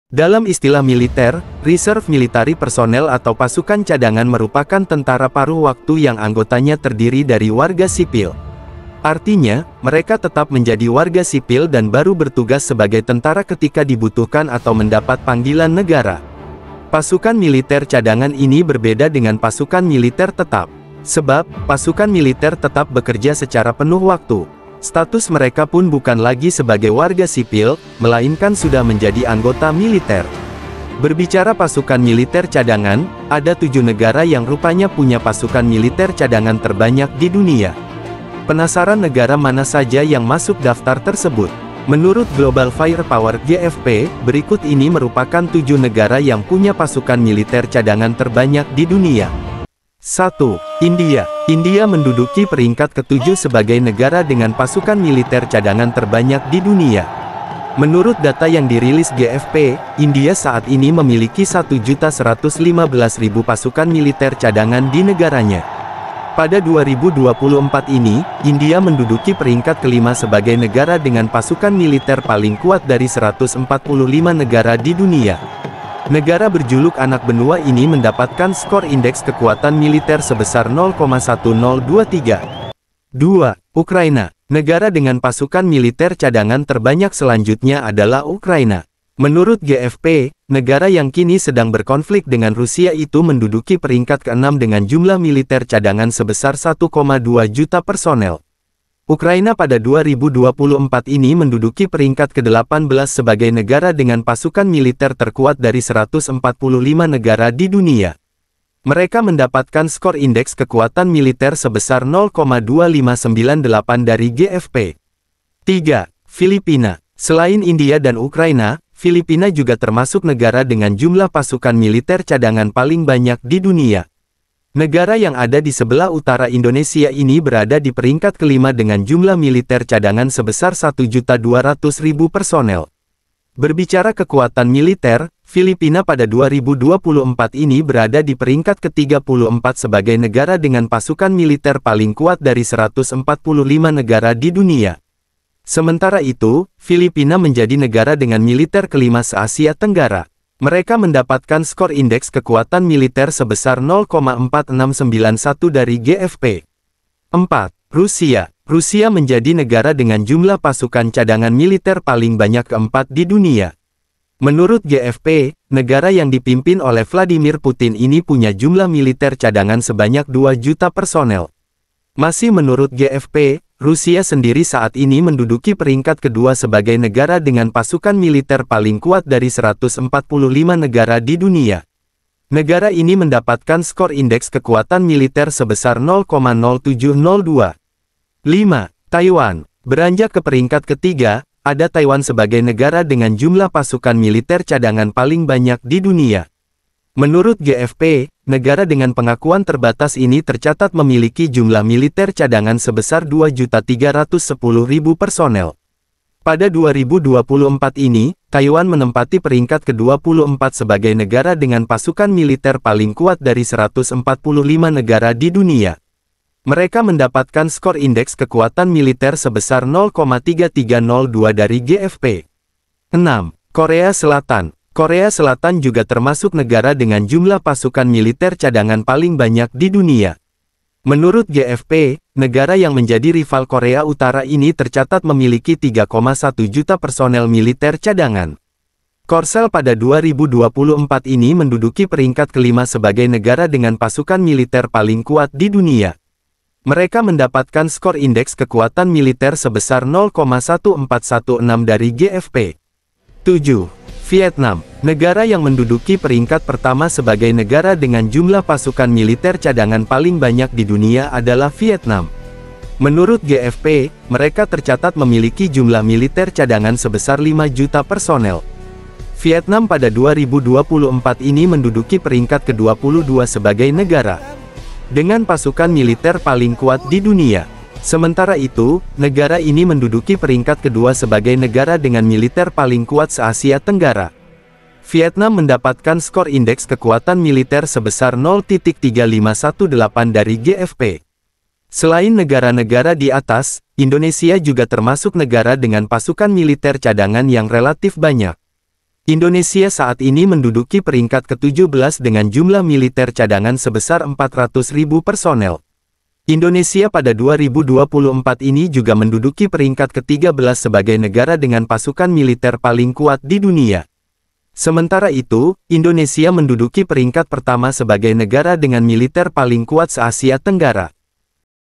Dalam istilah militer, reserve military personnel atau pasukan cadangan merupakan tentara paruh waktu yang anggotanya terdiri dari warga sipil. Artinya, mereka tetap menjadi warga sipil dan baru bertugas sebagai tentara ketika dibutuhkan atau mendapat panggilan negara. Pasukan militer cadangan ini berbeda dengan pasukan militer tetap. Sebab, pasukan militer tetap bekerja secara penuh waktu. Status mereka pun bukan lagi sebagai warga sipil, melainkan sudah menjadi anggota militer. Berbicara pasukan militer cadangan, ada 7 negara yang rupanya punya pasukan militer cadangan terbanyak di dunia. Penasaran negara mana saja yang masuk daftar tersebut? Menurut Global Firepower GFP, berikut ini merupakan 7 negara yang punya pasukan militer cadangan terbanyak di dunia. 1. India. India menduduki peringkat ke-7 sebagai negara dengan pasukan militer cadangan terbanyak di dunia. Menurut data yang dirilis GFP, India saat ini memiliki 1.115.000 pasukan militer cadangan di negaranya. Pada 2024 ini, India menduduki peringkat ke-5 sebagai negara dengan pasukan militer paling kuat dari 145 negara di dunia. Negara berjuluk anak benua ini mendapatkan skor indeks kekuatan militer sebesar 0,1023. 2. Ukraina. Negara dengan pasukan militer cadangan terbanyak selanjutnya adalah Ukraina. Menurut GFP, negara yang kini sedang berkonflik dengan Rusia itu menduduki peringkat ke-6 dengan jumlah militer cadangan sebesar 1,2 juta personel. Ukraina pada 2024 ini menduduki peringkat ke-18 sebagai negara dengan pasukan militer terkuat dari 145 negara di dunia. Mereka mendapatkan skor indeks kekuatan militer sebesar 0,2598 dari GFP. 3. Filipina. Selain India dan Ukraina, Filipina juga termasuk negara dengan jumlah pasukan militer cadangan paling banyak di dunia. Negara yang ada di sebelah utara Indonesia ini berada di peringkat ke-5 dengan jumlah militer cadangan sebesar 1.200.000 personel. Berbicara kekuatan militer, Filipina pada 2024 ini berada di peringkat ke-34 sebagai negara dengan pasukan militer paling kuat dari 145 negara di dunia. Sementara itu, Filipina menjadi negara dengan militer kelima se-Asia Tenggara. Mereka mendapatkan skor indeks kekuatan militer sebesar 0,4691 dari GFP. 4. Rusia. Rusia menjadi negara dengan jumlah pasukan cadangan militer paling banyak keempat di dunia. Menurut GFP, negara yang dipimpin oleh Vladimir Putin ini punya jumlah militer cadangan sebanyak 2 juta personel. Masih menurut GFP, Rusia sendiri saat ini menduduki peringkat kedua sebagai negara dengan pasukan militer paling kuat dari 145 negara di dunia. Negara ini mendapatkan skor indeks kekuatan militer sebesar 0,0702. 5. Taiwan. Beranjak ke peringkat ketiga, ada Taiwan sebagai negara dengan jumlah pasukan militer cadangan paling banyak di dunia. Menurut GFP, negara dengan pengakuan terbatas ini tercatat memiliki jumlah militer cadangan sebesar 2.310.000 personel. Pada 2024 ini, Taiwan menempati peringkat ke-24 sebagai negara dengan pasukan militer paling kuat dari 145 negara di dunia. Mereka mendapatkan skor indeks kekuatan militer sebesar 0,3302 dari GFP. 6. Korea Selatan. Korea Selatan juga termasuk negara dengan jumlah pasukan militer cadangan paling banyak di dunia. Menurut GFP, negara yang menjadi rival Korea Utara ini tercatat memiliki 3,1 juta personel militer cadangan. Korsel pada 2024 ini menduduki peringkat kelima sebagai negara dengan pasukan militer paling kuat di dunia. Mereka mendapatkan skor indeks kekuatan militer sebesar 0,1416 dari GFP. 7. Vietnam. Negara yang menduduki peringkat pertama sebagai negara dengan jumlah pasukan militer cadangan paling banyak di dunia adalah Vietnam. Menurut GFP, mereka tercatat memiliki jumlah militer cadangan sebesar 5 juta personel. Vietnam pada 2024 ini menduduki peringkat ke-22 sebagai negara dengan pasukan militer paling kuat di dunia. Sementara itu, negara ini menduduki peringkat kedua sebagai negara dengan militer paling kuat se-Asia Tenggara. Vietnam mendapatkan skor indeks kekuatan militer sebesar 0,3518 dari GFP. Selain negara-negara di atas, Indonesia juga termasuk negara dengan pasukan militer cadangan yang relatif banyak. Indonesia saat ini menduduki peringkat ke-17 dengan jumlah militer cadangan sebesar 400.000 personel. Indonesia pada 2024 ini juga menduduki peringkat ke-13 sebagai negara dengan pasukan militer paling kuat di dunia. Sementara itu, Indonesia menduduki peringkat pertama sebagai negara dengan militer paling kuat se-Asia Tenggara.